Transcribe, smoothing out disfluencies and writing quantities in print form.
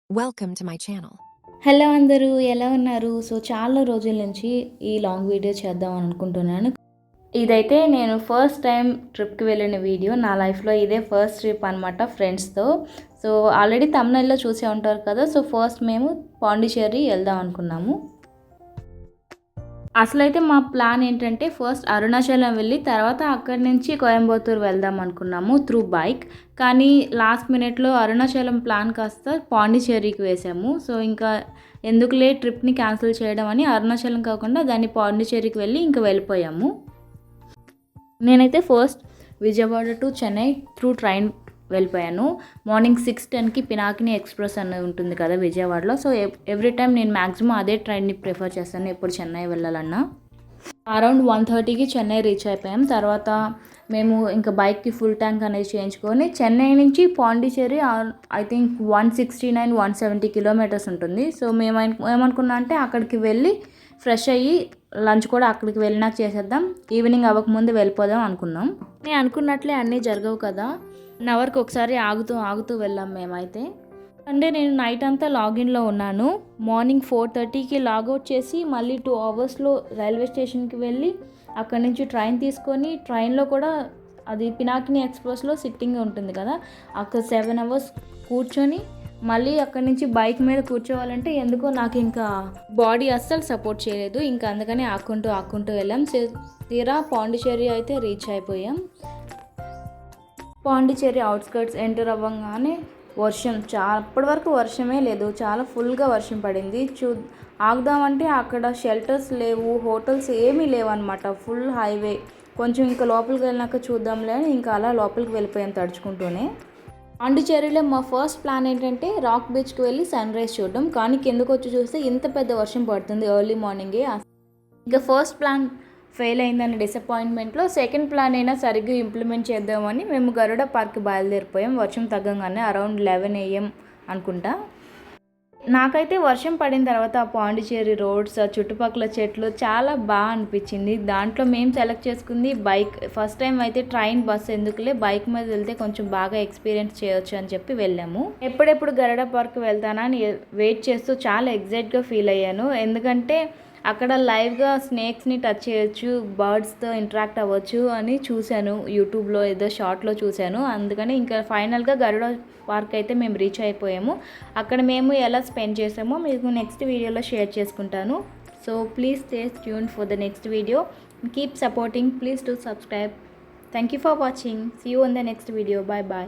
Welcome to my channel. Hello అందరూ ఎలా ఉన్నారు? చాలా రోజుల నుంచి ఈ లాంగ్ వీడియో చేద్దాం అనుకుంటున్నాను. ఇదైతే నేను ఫస్ట్ టైం ట్రిప్‌కి వెళ్ళిన వీడియో. నా లైఫ్‌లో ఇదే ఫస్ట్ ట్రిప్ అనమాట ఫ్రెండ్స్‌తో. ఆల్రెడీ థంబ్‌నెయిల్‌లో చూసే ఉంటారు కదా! ఫస్ట్ మేము పాండిచ్చేరి వెళ్దాం అనుకున్నాము. అసలైతే మా ప్లాన్ ఏంటంటే ఫస్ట్ అరుణాచలం వెళ్ళి తర్వాత అక్కడి నుంచి కోయంబత్తూర్ వెళ్దాం అనుకున్నాము త్రూ బైక్. కానీ లాస్ట్ మినిట్‌లో అరుణాచలం ప్లాన్ కాస్త పాండిచ్చేరికి వేసాము. ఇంకా ఎందుకులే ట్రిప్‌ని క్యాన్సిల్ చేయడం అని అరుణాచలం కాకుండా దాన్ని పాండిచ్చేరికి వెళ్ళి ఇంక వెళ్ళిపోయాము. నేనైతే first Vijayawada to Chennai through train వెళ్ళిపోయాను. మార్నింగ్ 6:10కి పినాకిని ఎక్స్‌ప్రెస్ అనేది ఉంటుంది కదా విజయవాడలో. ఎవ్రీ టైమ్ నేను మ్యాక్సిమం అదే ట్రైన్ని ప్రిఫర్ చేస్తాను ఎప్పుడు చెన్నై వెళ్ళాలన్నా. అరౌండ్ 1:30కి చెన్నై రీచ్ అయిపోయాం. తర్వాత మేము ఇంకా బైక్‌కి ఫుల్ ట్యాంక్ అనేది చేయించుకొని చెన్నై నుంచి పాండిచ్చేరి ఐ థింక్ 169, 170 కిలోమీటర్స్ ఉంటుంది. మేము ఏమనుకున్నాం అంటే అక్కడికి వెళ్ళి ఫ్రెష్ అయ్యి లంచ్ కూడా అక్కడికి వెళ్ళినాక చేసేద్దాం, ఈవినింగ్ అవ్వకముందు వెళ్ళిపోదాం అనుకున్నాం. నేను అనుకున్నట్లే అన్నీ జరగవు కదా. 1 అవర్కి ఒకసారి ఆగుతూ వెళ్ళాం మేమైతే. అంటే నేను నైట్ అంతా లాగిన్లో ఉన్నాను. మార్నింగ్ 4:30కి లాగౌట్ చేసి మళ్ళీ 2 అవర్స్లో రైల్వే స్టేషన్కి వెళ్ళి అక్కడి నుంచి ట్రైన్ తీసుకొని ట్రైన్లో కూడా అది పినాకిని ఎక్స్‌ప్రెస్‌లో సిట్టింగ్ ఉంటుంది కదా, అక్కడ 7 అవర్స్ కూర్చొని మళ్ళీ అక్కడి నుంచి బైక్ మీద కూర్చోవాలంటే ఎందుకో నాకు ఇంకా బాడీ అస్సలు సపోర్ట్ చేయలేదు. ఇంకా అందుకని ఆక్కుంటూ వెళ్ళాం. తీరా పాండిచ్చేరి అయితే రీచ్ అయిపోయాం. పాండిచ్చేరి అవుట్స్కర్ట్స్ ఎంటర్ అవ్వగానే వర్షం అప్పటి వరకు వర్షమే లేదు, చాలా ఫుల్గా వర్షం పడింది. ఆగుదామంటే అక్కడ షెల్టర్స్ లేవు, హోటల్స్ ఏమీ లేవు అనమాట. Full highway. కొంచెం ఇంకా లోపలికి వెళ్ళినాక చూద్దాంలే అని ఇంకా అలా లోపలికి వెళ్ళిపోయాం తడుచుకుంటూనే. పాండిచ్చేరిలో మా ఫస్ట్ ప్లాన్ ఏంటంటే రాక్ బీచ్కి వెళ్ళి సన్ రైజ్ చూడడం. కానీ కిందకు వచ్చి చూస్తే ఇంత పెద్ద వర్షం పడుతుంది ఎర్లీ మార్నింగే. ఇంకా ఫస్ట్ ప్లాన్ ఫెయిల్ అయిందని డిసప్పాయింట్మెంట్లో సెకండ్ ప్లాన్ అయినా సరిగ్గా ఇంప్లిమెంట్ చేద్దామని మేము గరుడ పార్క్ బయలుదేరిపోయాం. వర్షం తగ్గంగానే అరౌండ్ 11 AM అనుకుంటా. నాకైతే వర్షం పడిన తర్వాత పాండిచ్చేరి రోడ్స్, చుట్టుపక్కల చెట్లు చాలా బాగా అనిపించింది. దాంట్లో మేము సెలెక్ట్ చేసుకుంది బైక్. ఫస్ట్ టైం అయితే ట్రైన్, బస్ ఎందుకులే, బైక్ మీద వెళ్తే కొంచెం బాగా ఎక్స్పీరియన్స్ చేయొచ్చు అని చెప్పి వెళ్ళాము. ఎప్పుడెప్పుడు గరుడ పార్క్ వెళ్తానా అని వెయిట్ చేస్తూ చాలా ఎగ్జైట్గా ఫీల్ అయ్యాను. ఎందుకంటే అక్కడ లైవ్గా స్నేక్స్ని టచ్ చేయొచ్చు, బర్డ్స్తో ఇంటరాక్ట్ అవ్వచ్చు అని చూశాను. యూట్యూబ్లో ఏదో షార్ట్లో చూశాను. అందుకని ఇంకా ఫైనల్గా గరుడ పార్క్ అయితే మేము రీచ్ అయిపోయాము. అక్కడ మేము ఎలా స్పెండ్ చేసామో మీకు నెక్స్ట్ వీడియోలో షేర్ చేసుకుంటాను. Please stay tuned for the next video. Keep supporting. Please do subscribe. Thank you for watching. See you in the next video. Bye.